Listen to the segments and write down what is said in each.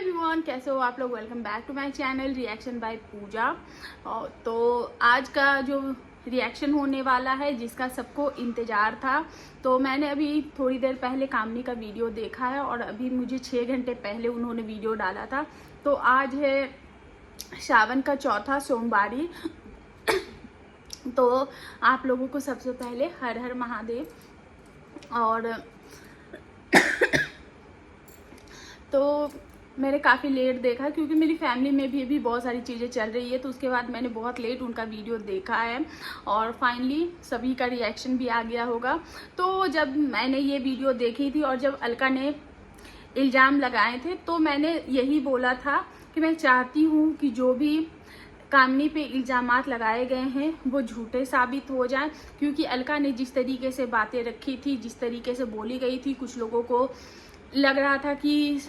Everyone, कैसे हो आप लोग। Welcome back to my channel reaction by Pooja. तो आज का जो रिएक्शन होने वाला है, जिसका सबको इंतज़ार था, तो मैंने अभी थोड़ी देर पहले कामनी का वीडियो देखा है और अभी मुझे 6 घंटे पहले उन्होंने वीडियो डाला था। तो आज है सावन का चौथा सोमवारी। तो आप लोगों को सबसे पहले हर हर महादेव। और तो मैंने काफ़ी लेट देखा क्योंकि मेरी फैमिली में भी बहुत सारी चीज़ें चल रही है, तो उसके बाद मैंने बहुत लेट उनका वीडियो देखा है और फाइनली सभी का रिएक्शन भी आ गया होगा। तो जब मैंने ये वीडियो देखी थी और जब अलका ने इल्ज़ाम लगाए थे, तो मैंने यही बोला था कि मैं चाहती हूँ कि जो भी कामनी पे इल्ज़ामात लगाए गए हैं वो झूठे साबित हो जाएं, क्योंकि अलका ने जिस तरीके से बातें रखी थी, जिस तरीके से बोली गई थी, कुछ लोगों को लग रहा था कि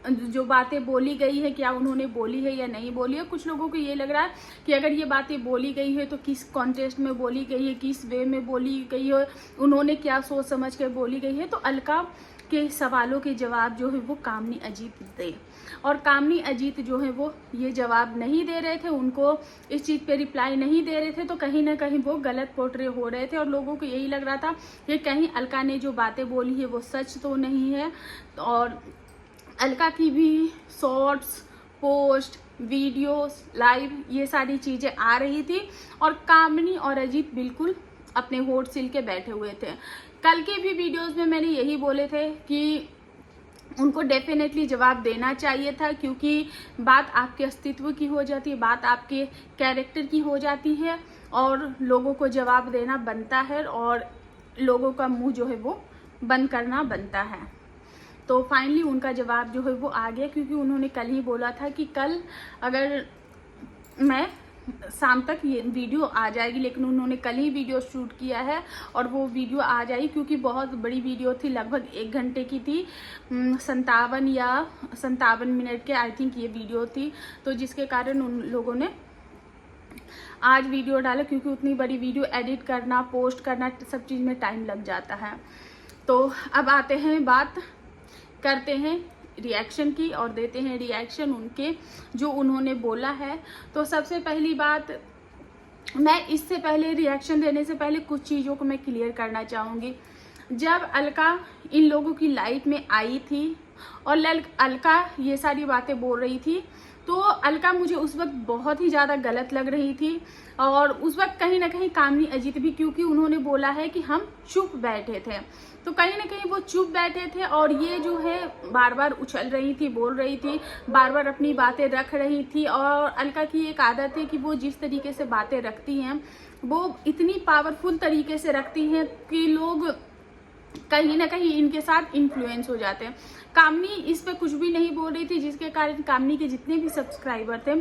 जो बातें बोली गई है क्या उन्होंने बोली है या नहीं बोली है। कुछ लोगों को ये लग रहा है कि अगर ये बातें बोली गई है तो किस कॉन्टेक्स्ट में बोली गई है, किस वे में बोली गई है, उन्होंने क्या सोच समझ कर बोली गई है। तो अलका के सवालों के जवाब जो है वो कामनी अजीत दे, और कामनी अजीत जो है वो ये जवाब नहीं दे रहे थे, उनको इस चीज़ पे रिप्लाई नहीं दे रहे थे। तो कहीं ना कहीं वो गलत पोर्ट्रे हो रहे थे और लोगों को यही लग रहा था कि कहीं अलका ने जो बातें बोली है वो सच तो नहीं है। और अलका की भी शॉर्ट्स, पोस्ट, वीडियोस, लाइव ये सारी चीज़ें आ रही थी और कामनी और अजीत बिल्कुल अपने होठ सिल के बैठे हुए थे। कल के भी वीडियोस में मैंने यही बोले थे कि उनको डेफिनेटली जवाब देना चाहिए था, क्योंकि बात आपके अस्तित्व की हो जाती है, बात आपके कैरेक्टर की हो जाती है और लोगों को जवाब देना बनता है और लोगों का मुंह जो है वो बंद करना बनता है। तो फाइनली उनका जवाब जो है वो आ गया, क्योंकि उन्होंने कल ही बोला था कि कल अगर मैं शाम तक ये वीडियो आ जाएगी, लेकिन उन्होंने कल ही वीडियो शूट किया है और वो वीडियो आ जाएगी, क्योंकि बहुत बड़ी वीडियो थी, लगभग 1 घंटे की थी, 57 मिनट के आई थिंक ये वीडियो थी। तो जिसके कारण उन लोगों ने आज वीडियो डाला, क्योंकि उतनी बड़ी वीडियो एडिट करना, पोस्ट करना, सब चीज़ में टाइम लग जाता है। तो अब आते हैं, बात करते हैं रिएक्शन की और देते हैं रिएक्शन उनके जो उन्होंने बोला है। तो सबसे पहली बात, मैं इससे पहले रिएक्शन देने से पहले कुछ चीज़ों को मैं क्लियर करना चाहूँगी। जब अलका इन लोगों की लाइफ में आई थी और अलका ये सारी बातें बोल रही थी, तो अलका मुझे उस वक्त बहुत ही ज़्यादा गलत लग रही थी। और उस वक्त कहीं ना कहीं कामनी अजीत भी, क्योंकि उन्होंने बोला है कि हम चुप बैठे थे, तो कहीं ना कहीं वो चुप बैठे थे और ये जो है बार बार उछल रही थी, बोल रही थी, बार बार अपनी बातें रख रही थी। और अलका की एक आदत है कि वो जिस तरीके से बातें रखती हैं वो इतनी पावरफुल तरीके से रखती हैं कि लोग कहीं ना कहीं इनके साथ इन्फ्लुएंस हो जाते हैं। कामनी इस पे कुछ भी नहीं बोल रही थी, जिसके कारण कामनी के जितने भी सब्सक्राइबर थे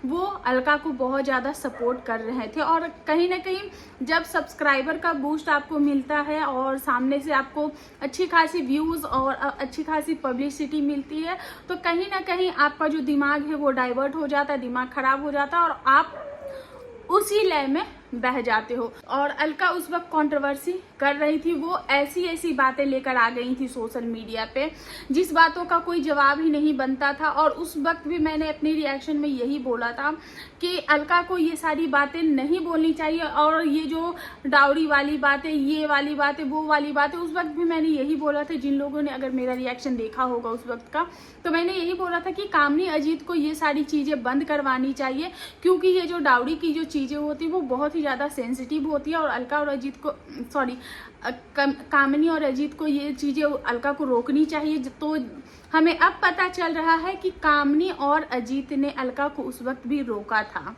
वो अलका को बहुत ज़्यादा सपोर्ट कर रहे थे। और कहीं ना कहीं जब सब्सक्राइबर का बूस्ट आपको मिलता है और सामने से आपको अच्छी खासी व्यूज़ और अच्छी खासी पब्लिसिटी मिलती है, तो कहीं ना कहीं आपका जो दिमाग है वो डाइवर्ट हो जाता है, दिमाग खराब हो जाता है और आप उसी लय में बह जाते हो। और अलका उस वक्त कंट्रोवर्सी कर रही थी, वो ऐसी ऐसी बातें लेकर आ गई थी सोशल मीडिया पे जिस बातों का कोई जवाब ही नहीं बनता था। और उस वक्त भी मैंने अपनी रिएक्शन में यही बोला था कि अलका को ये सारी बातें नहीं बोलनी चाहिए। और ये जो डाउरी वाली बातें, ये वाली बातें, वो वाली बातें, उस वक्त भी मैंने यही बोला था। जिन लोगों ने अगर मेरा रिएक्शन देखा होगा उस वक्त का, तो मैंने यही बोला था कि कामनी अजीत को ये सारी चीज़ें बंद करवानी चाहिए, क्योंकि ये जो डाउरी की जो चीज़ें होती है वो बहुत ही ज़्यादा सेंसिटिव होती है। और अलका और अजीत को, सॉरी, कामनी और अजीत को ये चीज़ें अलका को रोकनी चाहिए। तो हमें अब पता चल रहा है कि कामनी और अजीत ने अलका को उस वक्त भी रोका था।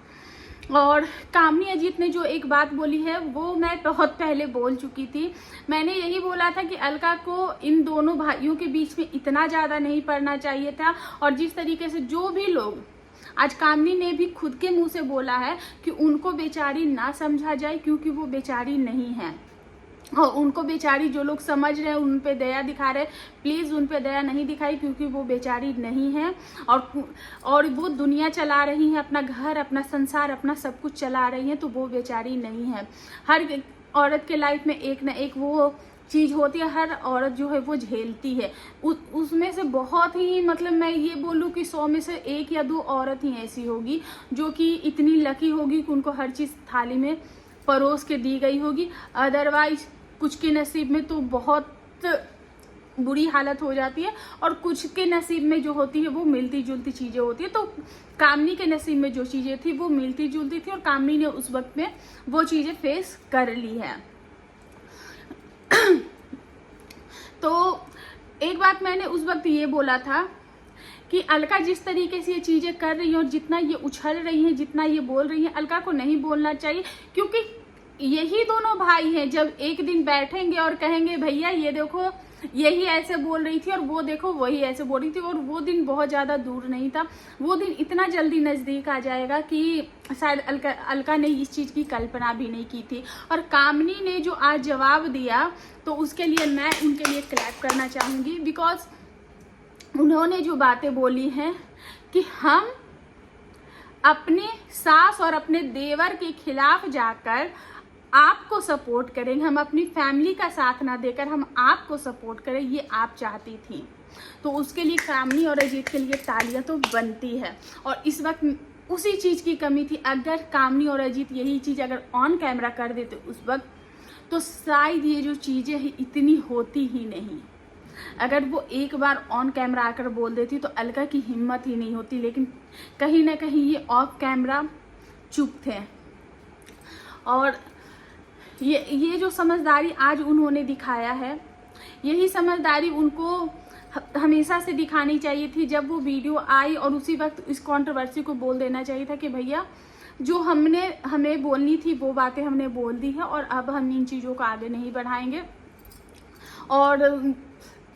और कामनी अजीत ने जो एक बात बोली है वो मैं बहुत पहले बोल चुकी थी। मैंने यही बोला था कि अलका को इन दोनों भाइयों के बीच में इतना ज़्यादा नहीं पड़ना चाहिए था। और जिस तरीके से जो भी लोग, आज कामनी ने भी खुद के मुंह से बोला है कि उनको बेचारी ना समझा जाए, क्योंकि वो बेचारी नहीं है। और उनको बेचारी जो लोग समझ रहे हैं उन पे दया दिखा रहे, प्लीज़ उन पे दया नहीं दिखाई, क्योंकि वो बेचारी नहीं है। और वो दुनिया चला रही है, अपना घर, अपना संसार, अपना सब कुछ चला रही है, तो वो बेचारी नहीं है। हर औरत के लाइफ में एक ना एक वो चीज़ होती है, हर औरत जो है वो झेलती है। उसमें से बहुत ही, मतलब मैं ये बोलूँ कि 100 में से 1 या 2 औरत ही ऐसी होगी जो कि इतनी लकी होगी कि उनको हर चीज़ थाली में परोस के दी गई होगी। अदरवाइज कुछ के नसीब में तो बहुत बुरी हालत हो जाती है, और कुछ के नसीब में जो होती है वो मिलती जुलती चीज़ें होती है। तो कामनी के नसीब में जो चीज़ें थी वो मिलती जुलती थी, और कामनी ने उस वक्त में वो चीज़ें फेस कर ली है। तो एक बात मैंने उस वक्त ये बोला था कि अलका जिस तरीके से ये चीज़ें कर रही है और जितना ये उछल रही हैं, जितना ये बोल रही हैं, अलका को नहीं बोलना चाहिए, क्योंकि यही दोनों भाई हैं। जब एक दिन बैठेंगे और कहेंगे भैया ये देखो यही ऐसे बोल रही थी और वो देखो वही ऐसे बोल रही थी, और वो दिन बहुत ज़्यादा दूर नहीं था, वो दिन इतना जल्दी नज़दीक आ जाएगा कि शायद अलका ने इस चीज़ की कल्पना भी नहीं की थी। और कामनी ने जो आज जवाब दिया तो उसके लिए मैं उनके लिए क्लैप करना चाहूँगी, बिकॉज उन्होंने जो बातें बोली हैं कि हम अपने सास और अपने देवर के खिलाफ जाकर आपको सपोर्ट करेंगे, हम अपनी फैमिली का साथ ना देकर हम आपको सपोर्ट करें, ये आप चाहती थी। तो उसके लिए कामनी और अजीत के लिए तालियां तो बनती है। और इस वक्त उसी चीज़ की कमी थी। अगर कामनी और अजीत यही चीज़ अगर ऑन कैमरा कर देते उस वक्त, तो शायद ये जो चीज़ें हैं इतनी होती ही नहीं। अगर वो एक बार ऑन कैमरा आकर बोल देती तो अलका की हिम्मत ही नहीं होती, लेकिन कहीं ना कहीं ये ऑफ कैमरा चुप थे। और ये जो समझदारी आज उन्होंने दिखाया है, यही समझदारी उनको हमेशा से दिखानी चाहिए थी। जब वो वीडियो आई और उसी वक्त इस कंट्रोवर्सी को बोल देना चाहिए था कि भैया जो हमें बोलनी थी वो बातें हमने बोल दी है, और अब हम इन चीज़ों को आगे नहीं बढ़ाएंगे। और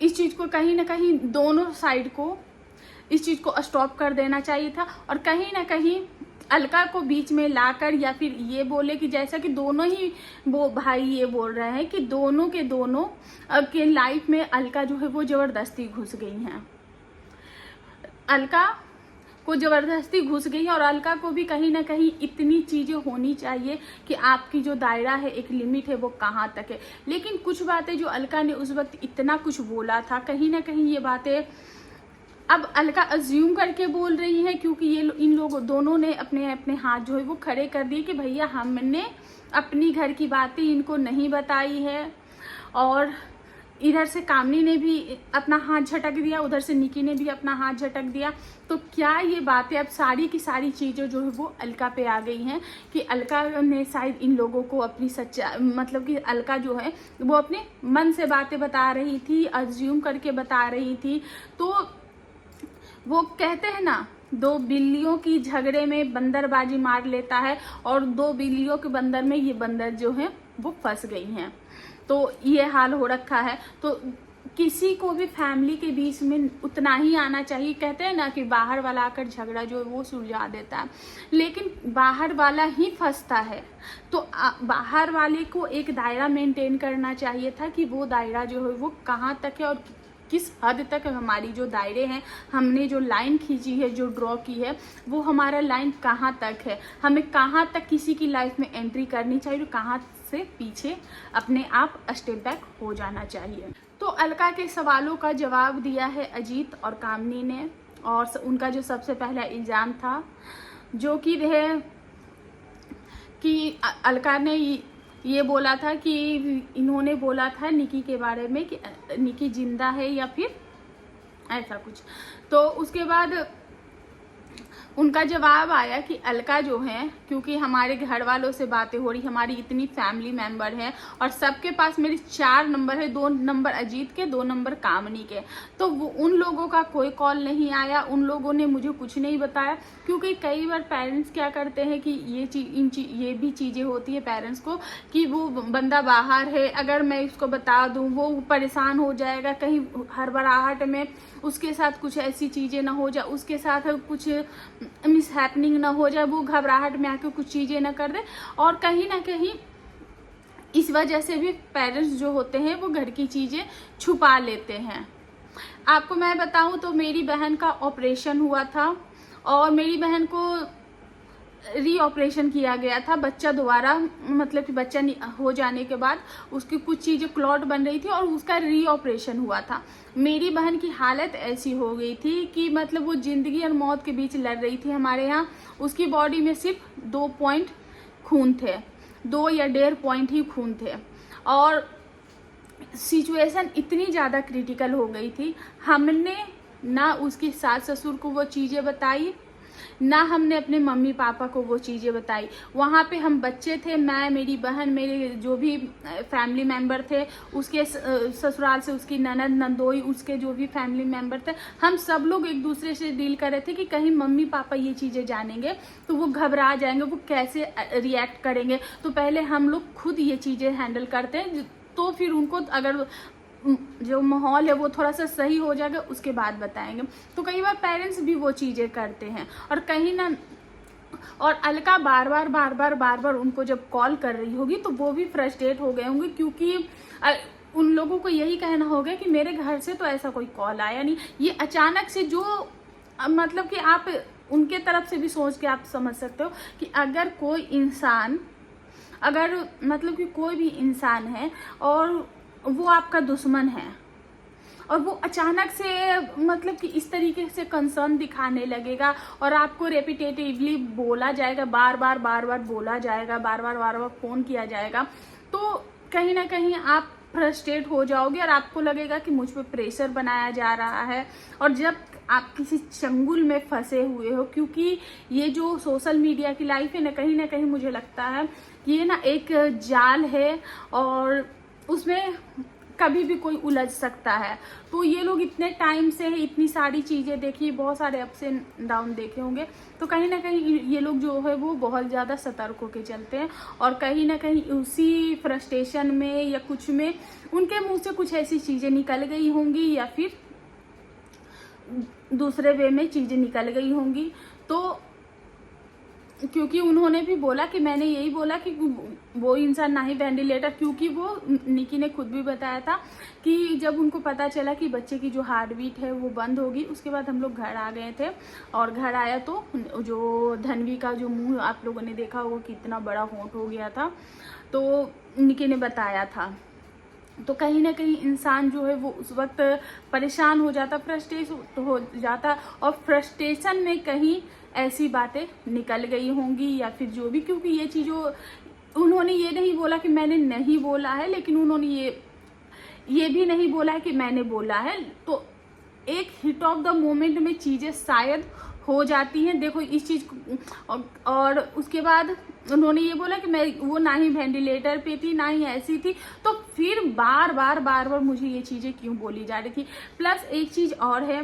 इस चीज़ को कहीं ना कहीं दोनों साइड को इस चीज़ को स्टॉप कर देना चाहिए था, और कहीं ना कहीं अलका को बीच में लाकर या फिर ये बोले कि जैसा कि दोनों ही वो भाई ये बोल रहे हैं कि दोनों के लाइफ में अलका जो है वो ज़बरदस्ती घुस गई हैं। अलका को ज़बरदस्ती घुस गई है, और अलका को भी कहीं ना कहीं इतनी चीज़ें होनी चाहिए कि आपकी जो दायरा है, एक लिमिट है, वो कहाँ तक है। लेकिन कुछ बातें जो अलका ने उस वक्त इतना कुछ बोला था, कहीं ना कहीं ये बातें अब अलका अज्यूम करके बोल रही है, क्योंकि ये इन लोगों दोनों ने अपने अपने हाथ जो है वो खड़े कर दिए कि भैया हमने अपनी घर की बातें इनको नहीं बताई है। और इधर से कामनी ने भी अपना हाथ झटक दिया, उधर से निकी ने भी अपना हाथ झटक दिया। तो क्या ये बातें अब सारी की सारी चीज़ें जो है वो अलका पे आ गई हैं कि अलका ने शायद इन लोगों को अपनी सच्चा, मतलब कि अलका जो है वो अपने मन से बातें बता रही थी, अज्यूम करके बता रही थी। तो वो कहते हैं ना, 2 बिल्लियों की झगड़े में बंदरबाजी मार लेता है, और 2 बिल्लियों के बंदर में ये बंदर जो है वो फंस गई हैं। तो ये हाल हो रखा है। तो किसी को भी फैमिली के बीच में उतना ही आना चाहिए। कहते हैं ना कि बाहर वाला आकर झगड़ा जो है वो सुलझा देता है, लेकिन बाहर वाला ही फंसता है। तो बाहर वाले को एक दायरा मेंटेन करना चाहिए था कि वो दायरा जो है वो कहाँ तक है और किस हद तक हमारी जो दायरे हैं, हमने जो लाइन खींची है, जो ड्रॉ की है, वो हमारा लाइन कहाँ तक है, हमें कहाँ तक किसी की लाइफ में एंट्री करनी चाहिए, कहाँ से पीछे अपने आप स्टेप बैक हो जाना चाहिए। तो अलका के सवालों का जवाब दिया है अजीत और कामनी ने, और उनका जो सबसे पहला इल्ज़ाम था जो कि वह कि अलका ने ये बोला था कि इन्होंने बोला था निकी के बारे में कि निकी जिंदा है या फिर ऐसा कुछ। तो उसके बाद उनका जवाब आया कि अलका जो है, क्योंकि हमारे घर वालों से बातें हो रही, हमारी इतनी फैमिली मेंबर है और सबके पास मेरी 4 नंबर है, 2 नंबर अजीत के, 2 नंबर कामनी के, तो वो उन लोगों का कोई कॉल नहीं आया, उन लोगों ने मुझे कुछ नहीं बताया। क्योंकि कई बार पेरेंट्स क्या करते हैं कि ये भी चीज़ें होती है पेरेंट्स को कि वो बंदा बाहर है, अगर मैं इसको बता दूँ वो परेशान हो जाएगा, कहीं हड़बड़ाहट में उसके साथ कुछ ऐसी चीज़ें ना हो जाए, उसके साथ कुछ मिस हैपनिंग ना हो जाए, वो घबराहट में आके कुछ चीज़ें ना कर दे। और कहीं ना कहीं इस वजह से भी पेरेंट्स जो होते हैं वो घर की चीज़ें छुपा लेते हैं। आपको मैं बताऊं तो मेरी बहन का ऑपरेशन हुआ था, और मेरी बहन को रीऑपरेशन किया गया था बच्चा दोबारा, मतलब कि बच्चा हो जाने के बाद उसकी कुछ चीज़ें क्लॉट बन रही थी और उसका रीऑपरेशन हुआ था। मेरी बहन की हालत ऐसी हो गई थी कि मतलब वो ज़िंदगी और मौत के बीच लड़ रही थी हमारे यहाँ। उसकी बॉडी में सिर्फ 2 पॉइंट खून थे, 2 या 1.5 पॉइंट ही खून थे और सिचुएशन इतनी ज़्यादा क्रिटिकल हो गई थी। हमने ना उसके सास ससुर को वो चीज़ें बताई, ना हमने अपने मम्मी पापा को वो चीज़ें बताई। वहाँ पे हम बच्चे थे, मैं, मेरी बहन, मेरे जो भी फैमिली मेम्बर थे, उसके ससुराल से उसकी ननद नंदोई, उसके जो भी फैमिली मेम्बर थे, हम सब लोग एक दूसरे से डील कर रहे थे कि कहीं मम्मी पापा ये चीज़ें जानेंगे तो वो घबरा जाएंगे, वो कैसे रिएक्ट करेंगे। तो पहले हम लोग खुद ये चीज़ें हैंडल करते हैं, तो फिर उनको अगर जो माहौल है वो थोड़ा सा सही हो जाएगा उसके बाद बताएंगे। तो कई बार पेरेंट्स भी वो चीज़ें करते हैं और कहीं ना, और अलका बार बार उनको जब कॉल कर रही होगी तो वो भी फ्रस्ट्रेट हो गए होंगे, क्योंकि उन लोगों को यही कहना होगा कि मेरे घर से तो ऐसा कोई कॉल आया नहीं। ये अचानक से जो मतलब कि आप उनके तरफ से भी सोच के आप समझ सकते हो कि अगर कोई इंसान, अगर मतलब कि कोई भी इंसान है और वो आपका दुश्मन है और वो अचानक से मतलब कि इस तरीके से कंसर्न दिखाने लगेगा और आपको रेपिटेटिवली बोला जाएगा, बार बार बोला जाएगा, बार बार फ़ोन किया जाएगा, तो कहीं ना कहीं आप फ्रस्ट्रेट हो जाओगे और आपको लगेगा कि मुझ पे प्रेशर बनाया जा रहा है। और जब आप किसी चंगुल में फंसे हुए हो, क्योंकि ये जो सोशल मीडिया की लाइफ है ना कहीं मुझे लगता है कि ये ना एक जाल है और उसमें कभी भी कोई उलझ सकता है। तो ये लोग इतने टाइम से इतनी सारी चीज़ें देखी, बहुत सारे अप्स एंड डाउन देखे होंगे, तो कहीं ना कहीं ये लोग जो है वो बहुत ज़्यादा सतर्क होकर चलते हैं और कहीं ना कहीं उसी फ्रस्ट्रेशन में या कुछ में उनके मुंह से कुछ ऐसी चीज़ें निकल गई होंगी या फिर दूसरे वे में चीज़ें निकल गई होंगी। तो क्योंकि उन्होंने भी बोला कि मैंने यही बोला कि वो इंसान ना ही वेंटिलेटर, क्योंकि वो निकी ने खुद भी बताया था कि जब उनको पता चला कि बच्चे की जो हार्ट बीट है वो बंद होगी, उसके बाद हम लोग घर आ गए थे और घर आया तो जो धनवी का जो मुंह आप लोगों ने देखा होगा कितना बड़ा होंठ हो गया था, तो निकी ने बताया था। तो कहीं ना कहीं इंसान जो है वो उस वक्त परेशान हो जाता, फ्रस्ट्रेट हो जाता और फ्रस्ट्रेशन में कहीं ऐसी बातें निकल गई होंगी या फिर जो भी, क्योंकि ये चीज़ों उन्होंने ये नहीं बोला कि मैंने नहीं बोला है, लेकिन उन्होंने ये भी नहीं बोला है कि मैंने बोला है। तो एक हिट ऑफ द मोमेंट में चीज़ें शायद हो जाती हैं। देखो इस चीज़ और उसके बाद उन्होंने ये बोला कि मैं वो ना ही वेंटिलेटर पे थी ना ही ऐसी थी, तो फिर बार बार मुझे ये चीज़ें क्यों बोली जा रही थी। प्लस एक चीज़ और है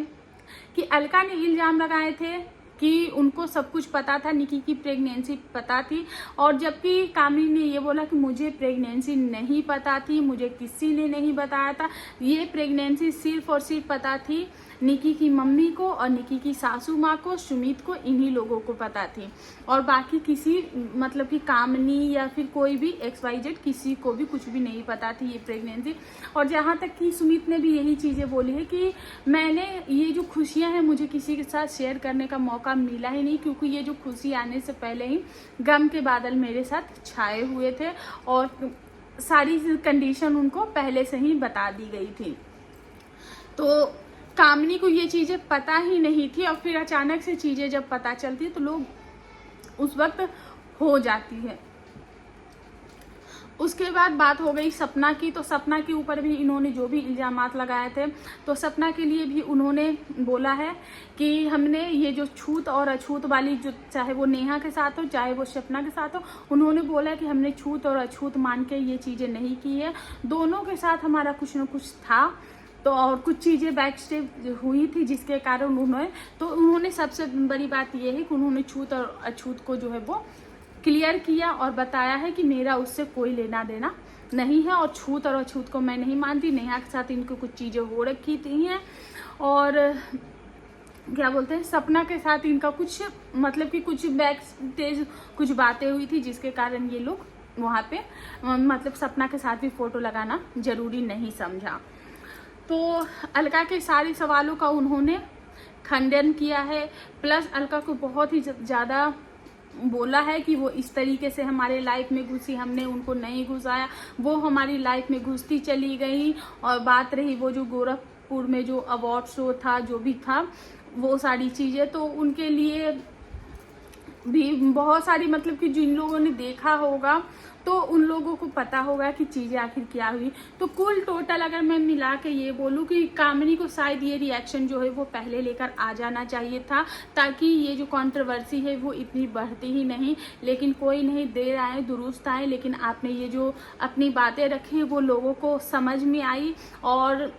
कि अलका ने इल्ज़ाम लगाए थे कि उनको सब कुछ पता था, निकी की प्रेगनेंसी पता थी, और जबकि कामिनी ने ये बोला कि मुझे प्रेगनेंसी नहीं पता थी, मुझे किसी ने नहीं बताया था। ये प्रेगनेंसी सिर्फ और सिर्फ पता थी निकी की मम्मी को और निकी की सासू माँ को, सुमित को, इन्हीं लोगों को पता थी और बाकी किसी मतलब कि कामनी या फिर कोई भी XYZ किसी को भी कुछ भी नहीं पता थी ये प्रेगनेंसी। और जहाँ तक कि सुमित ने भी यही चीज़ें बोली है कि मैंने ये जो खुशियाँ हैं मुझे किसी के साथ शेयर करने का मौका मिला ही नहीं, क्योंकि ये जो खुशी आने से पहले ही गम के बादल मेरे साथ छाए हुए थे और सारी कंडीशन उनको पहले से ही बता दी गई थी। तो कामिनी को ये चीज़ें पता ही नहीं थी और फिर अचानक से चीज़ें जब पता चलती है तो लोग उस वक्त हो जाती है। उसके बाद बात हो गई सपना की, तो सपना के ऊपर भी इन्होंने जो भी इल्ज़ामात लगाए थे, तो सपना के लिए भी उन्होंने बोला है कि हमने ये जो छूत और अछूत वाली, जो चाहे वो नेहा के साथ हो चाहे वो सपना के साथ हो, उन्होंने बोला कि हमने छूत और अछूत मान के ये चीज़ें नहीं की है, दोनों के साथ हमारा कुछ न कुछ था। तो और कुछ चीज़ें बैक स्टेप हुई थी जिसके कारण उन्होंने सबसे बड़ी बात यह है कि उन्होंने छूत और अछूत को जो है वो क्लियर किया और बताया है कि मेरा उससे कोई लेना देना नहीं है और छूत और अछूत को मैं नहीं मानती। नेहा के साथ इनको कुछ चीज़ें हो रखी थी हैं और क्या बोलते हैं, सपना के साथ इनका कुछ मतलब कि कुछ बैक स्टेज कुछ बातें हुई थी जिसके कारण ये लोग वहाँ पे मतलब सपना के साथ भी फ़ोटो लगाना ज़रूरी नहीं समझा। तो अलका के सारे सवालों का उन्होंने खंडन किया है। प्लस अलका को बहुत ही ज़्यादा बोला है कि वो इस तरीके से हमारे लाइफ में घुसी, हमने उनको नहीं घुसाया, वो हमारी लाइफ में घुसती चली गई। और बात रही वो जो गोरखपुर में जो अवार्ड शो था, जो भी था वो सारी चीज़ें, तो उनके लिए भी बहुत सारी, मतलब कि जिन लोगों ने देखा होगा तो उन लोगों को पता होगा कि चीज़ें आखिर क्या हुई। तो कुल टोटल अगर मैं मिला के ये बोलूँ कि कामिनी को शायद ये रिएक्शन जो है वो पहले लेकर आ जाना चाहिए था, ताकि ये जो कंट्रोवर्सी है वो इतनी बढ़ती ही नहीं। लेकिन कोई नहीं, देर आए दुरुस्त आए, लेकिन आपने ये जो अपनी बातें रखी वो लोगों को समझ में आई। और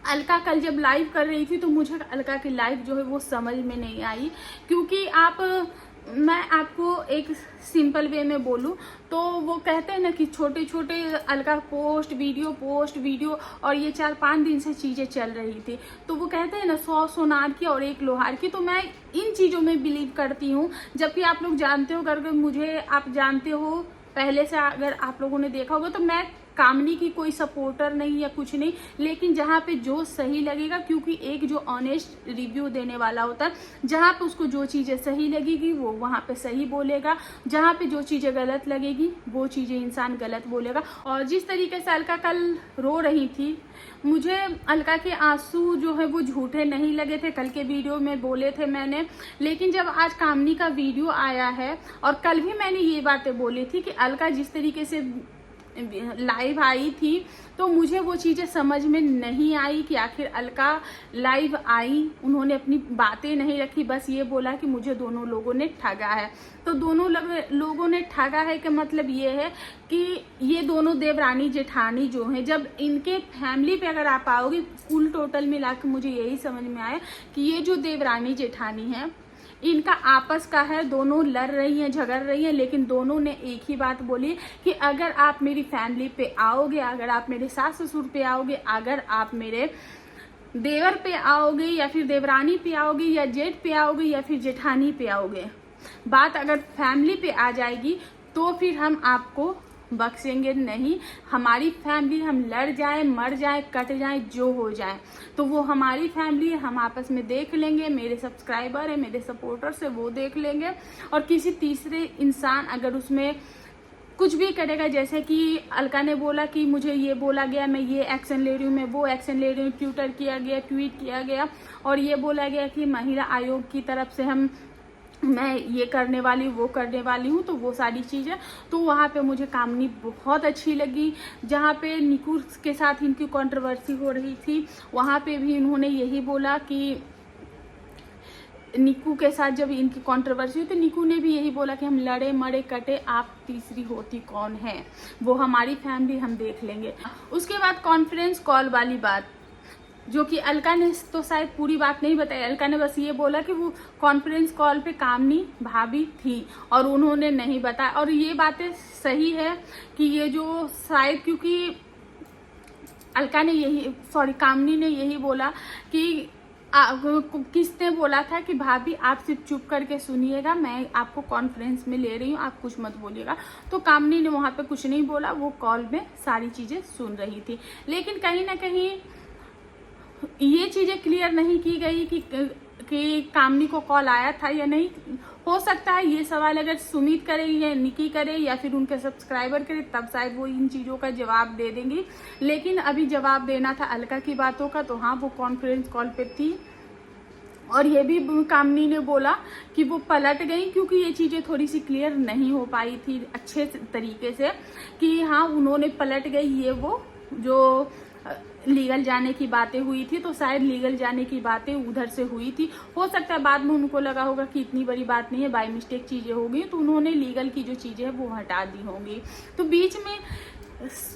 अलका कल जब लाइव कर रही थी तो मुझे अलका की लाइव जो है वो समझ में नहीं आई, क्योंकि मैं आपको एक सिंपल वे में बोलूं तो वो कहते हैं ना कि छोटे छोटे अलका पोस्ट वीडियो और ये 4-5 दिन से चीज़ें चल रही थी। तो वो कहते हैं ना 100 सोनार की और 1 लोहार की। तो मैं इन चीज़ों में बिलीव करती हूँ, जबकि आप लोग जानते हो, अगर मुझे आप जानते हो पहले से, अगर आप लोगों ने देखा होगा, तो मैं कामिनी की कोई सपोर्टर नहीं या कुछ नहीं, लेकिन जहाँ पे जो सही लगेगा, क्योंकि एक जो ऑनेस्ट रिव्यू देने वाला होता है, जहाँ पे उसको जो चीज़ें सही लगेगी वो वहाँ पे सही बोलेगा, जहाँ पे जो चीज़ें गलत लगेगी वो चीज़ें इंसान गलत बोलेगा। और जिस तरीके से अलका कल रो रही थी, मुझे अलका के आंसू जो है वो झूठे नहीं लगे थे, कल के वीडियो में बोले थे मैंने। लेकिन जब आज कामिनी का वीडियो आया है, और कल भी मैंने ये बातें बोली थी कि अलका जिस तरीके से लाइव आई थी, तो मुझे वो चीज़ें समझ में नहीं आई कि आखिर अलका लाइव आई, उन्होंने अपनी बातें नहीं रखी, बस ये बोला कि मुझे दोनों लोगों ने ठगा है। तो दोनों लोगों ने ठगा है का मतलब ये है कि ये दोनों देवरानी जेठानी जो हैं, जब इनके फैमिली पे अगर आप आओगे, कुल टोटल मिला के मुझे यही समझ में आया कि ये जो देवरानी जेठानी है इनका आपस का है, दोनों लड़ रही हैं, झगड़ रही हैं, लेकिन दोनों ने एक ही बात बोली कि अगर आप मेरी फैमिली पे आओगे, अगर आप मेरे सास ससुर पे आओगे, अगर आप मेरे देवर पे आओगे, या फिर देवरानी पे आओगे, या जेठ पे आओगे, या फिर जेठानी पे आओगे, बात अगर फैमिली पे आ जाएगी तो फिर हम आपको बख्शेंगे नहीं। हमारी फैमिली, हम लड़ जाए, मर जाए, कट जाए, जो हो जाए, तो वो हमारी फैमिली है, हम आपस में देख लेंगे। मेरे सब्सक्राइबर है, मेरे सपोर्टर्स है, वो देख लेंगे। और किसी तीसरे इंसान अगर उसमें कुछ भी करेगा, जैसे कि अलका ने बोला कि मुझे ये बोला गया, मैं ये एक्शन ले रही हूँ, मैं वो एक्शन ले रही हूँ, ट्विट किया गया और ये बोला गया कि महिला आयोग की तरफ से मैं ये करने वाली, वो करने वाली हूँ, तो वो सारी चीज़ें, तो वहाँ पे मुझे कामिनी बहुत अच्छी लगी। जहाँ पे निकू के साथ इनकी कंट्रोवर्सी हो रही थी, वहाँ पे भी इन्होंने यही बोला कि निकू के साथ जब इनकी कंट्रोवर्सी हुई तो निकू ने भी यही बोला कि हम लड़े मरे कटे, आप तीसरी होती कौन है, वो हमारी फैमिली, हम देख लेंगे। उसके बाद कॉन्फ्रेंस कॉल वाली बात, जो कि अलका ने तो शायद पूरी बात नहीं बताई, अलका ने बस ये बोला कि वो कॉन्फ्रेंस कॉल पे कामिनी भाभी थी और उन्होंने नहीं बताया। और ये बातें सही है कि ये जो शायद, क्योंकि अलका ने कामिनी ने यही बोला कि किसने बोला था कि भाभी आप सिर्फ चुप करके सुनिएगा, मैं आपको कॉन्फ्रेंस में ले रही हूँ, आप कुछ मत बोलिएगा। तो कामिनी ने वहाँ पे कुछ नहीं बोला, वो कॉल में सारी चीज़ें सुन रही थी। लेकिन कहीं ना कहीं ये चीज़ें क्लियर नहीं की गई कि कामिनी को कॉल आया था या नहीं। हो सकता है ये सवाल अगर सुमित करे या निकी करे या फिर उनके सब्सक्राइबर करे, तब शायद वो इन चीज़ों का जवाब दे देंगी। लेकिन अभी जवाब देना था अलका की बातों का, तो हाँ वो कॉन्फ्रेंस कॉल पे थी। और ये भी कामिनी ने बोला कि वो पलट गई, क्योंकि ये चीज़ें थोड़ी सी क्लियर नहीं हो पाई थी अच्छे तरीके से कि हाँ उन्होंने पलट गई। ये वो जो लीगल जाने की बातें हुई थी, तो शायद लीगल जाने की बातें उधर से हुई थी। हो सकता है बाद में उनको लगा होगा कि इतनी बड़ी बात नहीं है, बाय मिस्टेक चीज़ें होगी, तो उन्होंने लीगल की जो चीज़ें हैं वो हटा दी होंगी। तो बीच में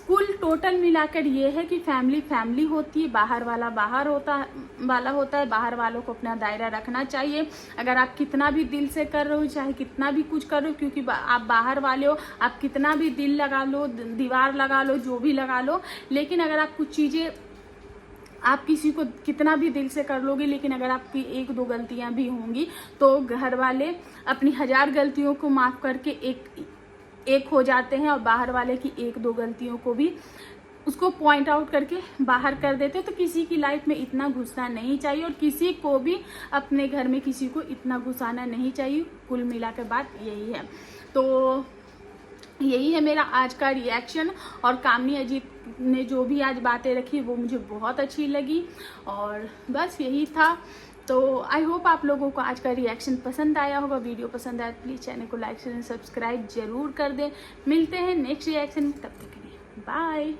कुल टोटल मिलाकर ये है कि फैमिली होती है, बाहर वाला बाहर होता है। बाहर वालों को अपना दायरा रखना चाहिए। अगर आप कितना भी दिल से कर रहे हो, चाहे कितना भी कुछ कर रहे हो, क्योंकि आप बाहर वाले हो, आप कितना भी दिल लगा लो, दीवार लगा लो, जो भी लगा लो, लेकिन अगर आप कुछ चीज़ें, आप किसी को कितना भी दिल से कर लोगे, लेकिन अगर आपकी 1-2 गलतियां भी होंगी, तो घर वाले अपनी 1000 गलतियों को माफ़ करके एक हो जाते हैं, और बाहर वाले की 1-2 गलतियों को भी उसको पॉइंट आउट करके बाहर कर देते। तो किसी की लाइफ में इतना घुसना नहीं चाहिए और किसी को भी अपने घर में किसी को इतना घुसाना नहीं चाहिए। कुल मिला के बात यही है। तो यही है मेरा आज का रिएक्शन। और कामनी अजीत ने जो भी आज बातें रखी वो मुझे बहुत अच्छी लगी और बस यही था। तो आई होप आप लोगों को आज का रिएक्शन पसंद आया होगा। वीडियो पसंद आया तो प्लीज़ चैनल को लाइक शेयर सब्सक्राइब जरूर कर दें। मिलते हैं नेक्स्ट रिएक्शन में, तब तक के लिए बाय।